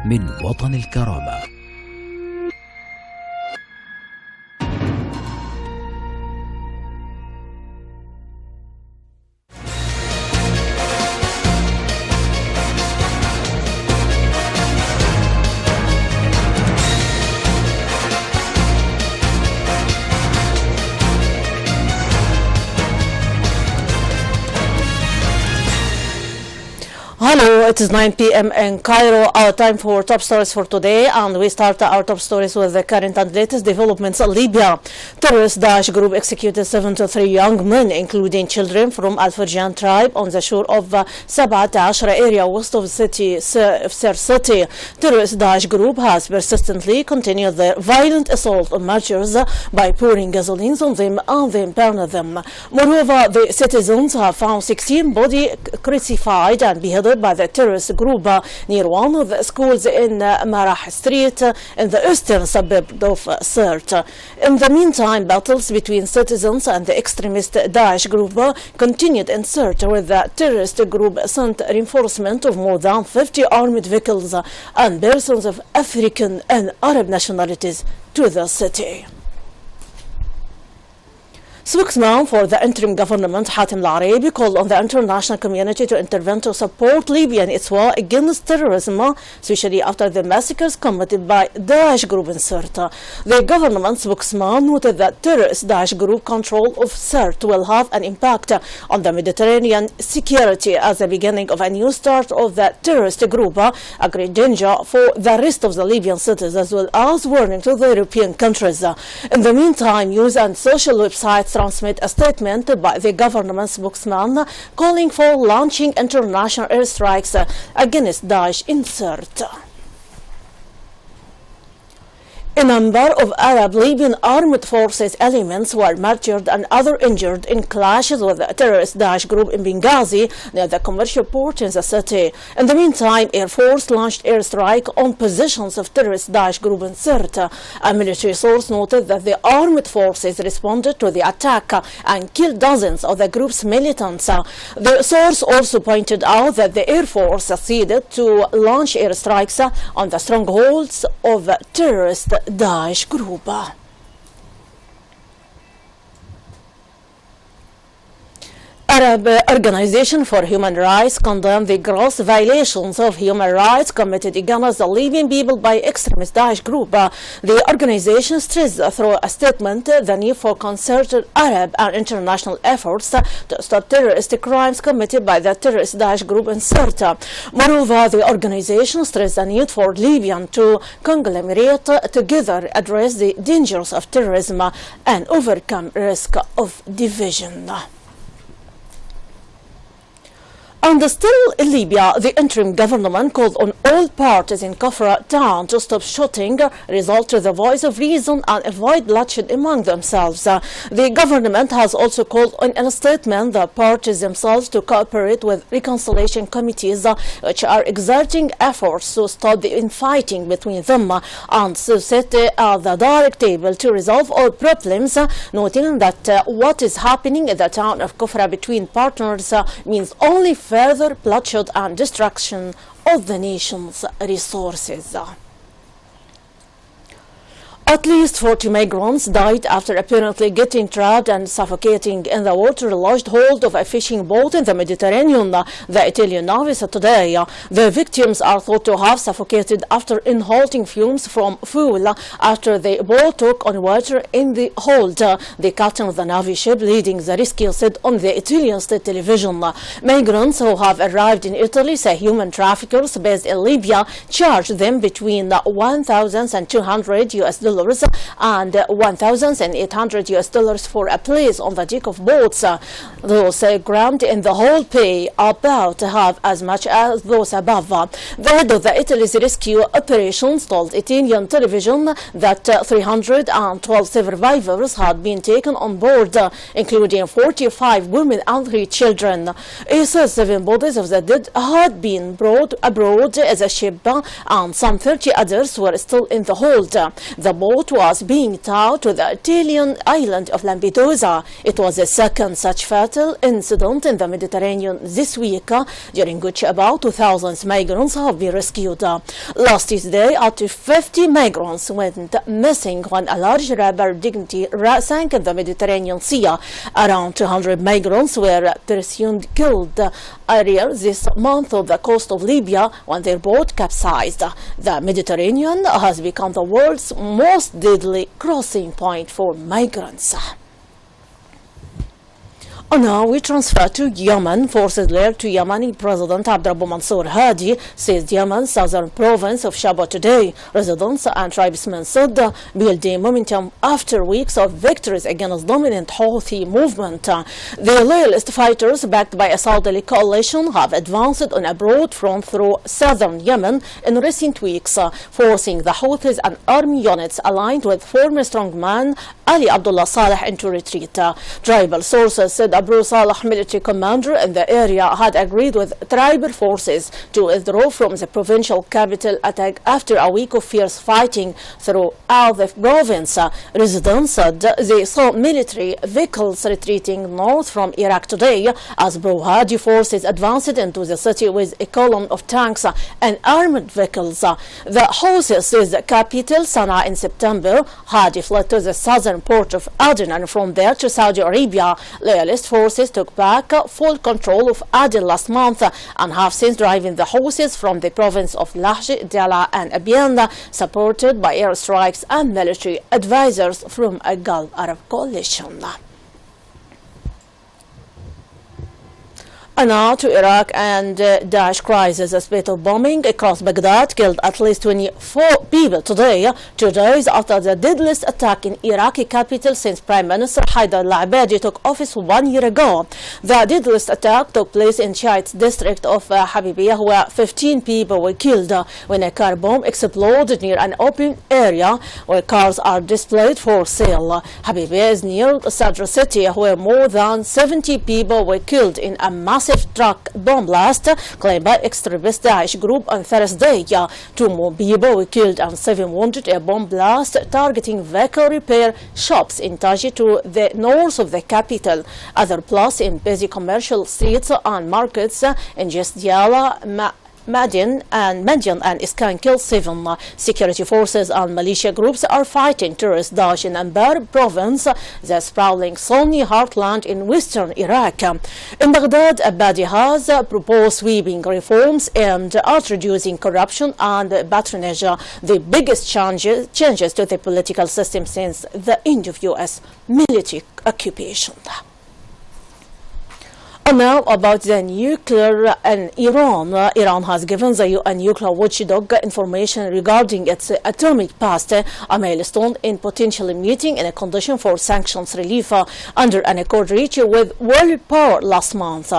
من وطن الكرامة. Hello, it is 9 p.m. in Cairo, our time for top stories for today, and we start our top stories with the current and latest developments in Libya. Terrorist Daesh group executed 73 young men, including children from Al-Farjan tribe on the shore of Sabat Ashra area west of Sir City. Terrorist Daesh group has persistently continued their violent assault on marchers by pouring gasoline on them and then burning them. Moreover, the citizens have found 16 bodies crucified and beheaded by the terrorist group near one of the schools in Marah Street in the eastern suburb of Sirte. In the meantime, battles between citizens and the extremist Daesh group continued in Sirte, where the terrorist group sent reinforcement of more than 50 armed vehicles and persons of African and Arab nationalities to the city. Spokesman for the interim government, Hatem Al-Araibi, called on the international community to intervene to support Libya in its war against terrorism, especially after the massacres committed by Daesh group in Sirte. The government spokesman noted that terrorist Daesh group control of Sirte will have an impact on the Mediterranean security as the beginning of a new start of the terrorist group, a great danger for the rest of the Libyan cities, as well as warning to the European countries. In the meantime, news and social websites transmit a statement by the government spokesman calling for launching international airstrikes against Daesh in Sirte. A number of Arab Libyan armed forces elements were martyred and others injured in clashes with the terrorist Daesh group in Benghazi near the commercial port in the city. In the meantime, Air Force launched airstrike on positions of terrorist Daesh group in Sirte. A military source noted that the armed forces responded to the attack and killed dozens of the group's militants. The source also pointed out that the Air Force succeeded to launch airstrikes on the strongholds of terrorist Daesh group. Arab Organization for Human Rights condemned the gross violations of human rights committed against the Libyan people by extremist Daesh group. The organization stressed through a statement the need for concerted Arab and international efforts to stop terrorist crimes committed by the terrorist Daesh group in Sirte. Moreover, the organization stressed the need for Libyan to conglomerate together, address the dangers of terrorism and overcome risk of division. And still in Libya, the interim government called on all parties in Kafra town to stop shooting, resort to the voice of reason and avoid bloodshed among themselves. The government has also called on in a statement the parties themselves to cooperate with reconciliation committees which are exerting efforts to stop the infighting between them and to sit at the direct table to resolve all problems, noting that what is happening in the town of Kafra between partners means only further bloodshed and destruction of the nation's resources. At least 40 migrants died after apparently getting trapped and suffocating in the water-lodged hold of a fishing boat in the Mediterranean, the Italian Navy said today. The victims are thought to have suffocated after inhaling fumes from fuel after the boat took on water in the hold. The captain of the Navy ship leading the rescue said on the Italian state television. Migrants who have arrived in Italy say human traffickers based in Libya charged them between $1,200 and $1,800 for a place on the deck of boats. Those crammed in the whole pay about half as much as those above. The head of the Italy's rescue operations told Italian television that 312 survivors had been taken on board, including 45 women and 3 children. He says 7 bodies of the dead had been brought aboard as a ship and some 30 others were still in the hold. The boat was being towed to the Italian island of Lampedusa. It was the second such fatal incident in the Mediterranean this week, during which about 2,000 migrants have been rescued. Last Tuesday, up to 50 migrants went missing when a large rubber dignity sank in the Mediterranean Sea. Around 200 migrants were presumed killed earlier this month on the coast of Libya when their boat capsized. The Mediterranean has become the world's most deadly crossing point for migrants. And now we transfer to Yemen. Forces led to Yemeni President Abdrabbu Mansour Hadi seized Yemen's southern province of Shaba today. Residents and tribesmen said building momentum after weeks of victories against dominant Houthi movement. The loyalist fighters, backed by a Saudi coalition, have advanced on a broad front through southern Yemen in recent weeks, forcing the Houthis and army units aligned with former strongman Ali Abdullah Saleh into retreat. Tribal sources said Abu Saleh, military commander in the area, had agreed with tribal forces to withdraw from the provincial capital attack after a week of fierce fighting throughout the province. Residents said they saw military vehicles retreating north from Iraq today as Hadi forces advanced into the city with a column of tanks and armored vehicles. The Houthis seized the capital Sana'a in September. Hadi fled to the southern port of Aden and from there to Saudi Arabia. Loyalist forces took back full control of Aden last month and have since driven the Houthis from the province of Lahj, Dala and Abiyan, supported by airstrikes and military advisors from a Gulf Arab coalition. And now to Iraq and Daesh crisis. A spate of bombing across Baghdad killed at least 24 people today, 2 days after the deadliest attack in Iraqi capital since Prime Minister Haider al-Abadi took office 1 year ago. The deadliest attack took place in Shiite district of Habibiyah, where 15 people were killed when a car bomb exploded near an open area where cars are displayed for sale. Habibiyah is near Sadr city, where more than 70 people were killed in a massive truck bomb blast claimed by extremist Daesh group on Thursday. 2 more people were killed and 7 wounded. A bomb blast targeting vehicle repair shops in Taji to the north of the capital. Other blasts in busy commercial streets and markets in Jesdiala, Madian and Iskan killed 7. Security forces and militia groups are fighting terrorist Daesh in Anbar province, the sprawling Sunni heartland in western Iraq. In Baghdad, Abadi has proposed sweeping reforms aimed at reducing corruption and patronage, the biggest changes to the political system since the end of U.S. military occupation. And now about the nuclear in Iran. Iran has given the UN nuclear watchdog information regarding its atomic past, a milestone in potentially meeting in a condition for sanctions relief under an accord reached with world power last month.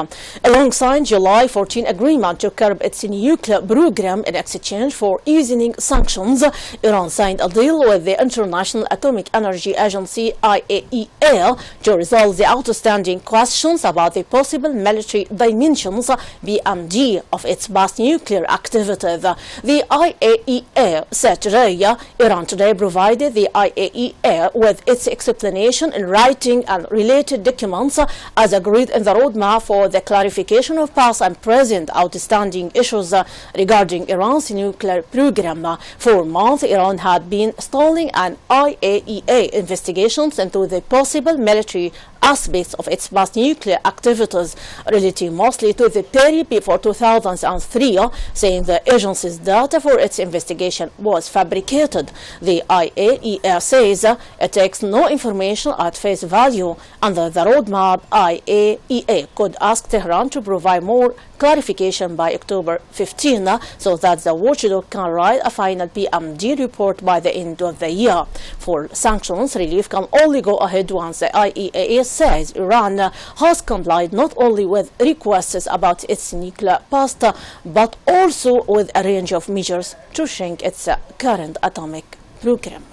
Alongside July 14 agreement to curb its nuclear program in exchange for easing sanctions, Iran signed a deal with the International Atomic Energy Agency IAEA to resolve the outstanding questions about the possible military dimensions (BMD) of its past nuclear activities. The IAEA said today Iran today provided the IAEA with its explanation in writing and related documents as agreed in the roadmap for the clarification of past and present outstanding issues regarding Iran's nuclear program. For months, Iran had been stalling an IAEA investigations into the possible military aspects of its past nuclear activities, relating mostly to the period before 2003, saying the agency's data for its investigation was fabricated. The IAEA says it takes no information at face value. Under the roadmap, IAEA could ask Tehran to provide more clarification by October 15 so that the watchdog can write a final PMD report by the end of the year. For sanctions, relief can only go ahead once the IAEA says Iran has complied not only with requests about its nuclear past but also with a range of measures to shrink its current atomic program.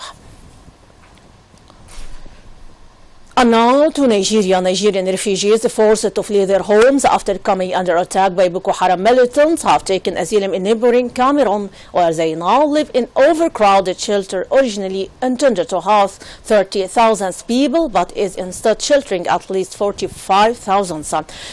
And now to Nigeria. Nigerian refugees forced to flee their homes after coming under attack by Boko Haram militants have taken asylum in neighboring Cameroon, where they now live in overcrowded shelter originally intended to house 30,000 people, but is instead sheltering at least 45,000.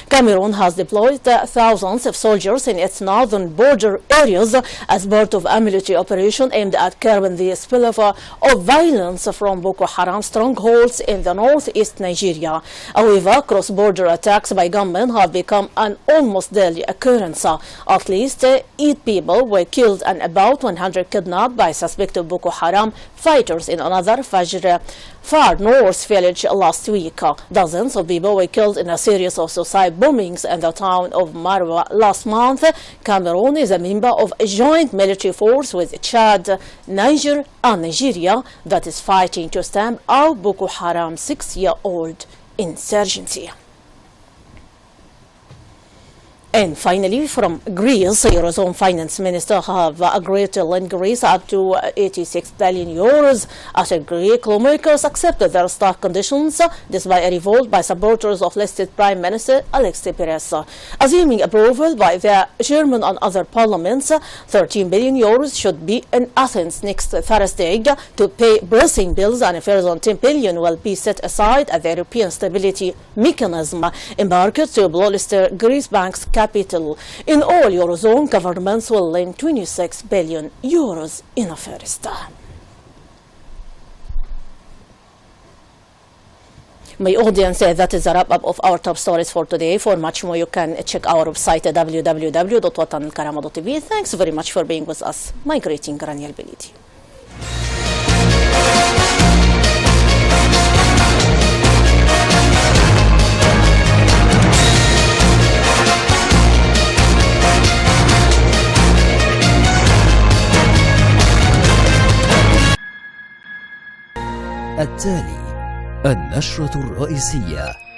Cameroon has deployed thousands of soldiers in its northern border areas as part of a military operation aimed at curbing the spillover of violence from Boko Haram strongholds in the northeast Nigeria. However, cross-border attacks by gunmen have become an almost daily occurrence. At least 8 people were killed and about 100 kidnapped by suspected Boko Haram fighters in another Fajr far north village last week. Dozens of people were killed in a series of suicide bombings in the town of Marwa last month. Cameroon is a member of a joint military force with Chad, Niger and Nigeria that is fighting to stamp out Boko Haram's 6-year-old insurgency. And finally, from Greece, Eurozone finance minister have agreed to lend Greece up to 86 billion euros after Greek lawmakers accepted their stock conditions despite a revolt by supporters of listed Prime Minister Alexis Tsipras. Assuming approval by the German and other parliaments, 13 billion euros should be in Athens next Thursday to pay pressing bills, and a further 10 billion will be set aside at the European Stability Mechanism embarked to bolster Greece banks' capital. In all, Eurozone governments will lend 26 billion euros in a first time. My audience, that is a wrap-up of our top stories for today. For much more, you can check our website at www.watanelkarama.tv. Thanks very much for being with us. My greeting, Rania El-Beleady. التالي النشرة الرئيسية.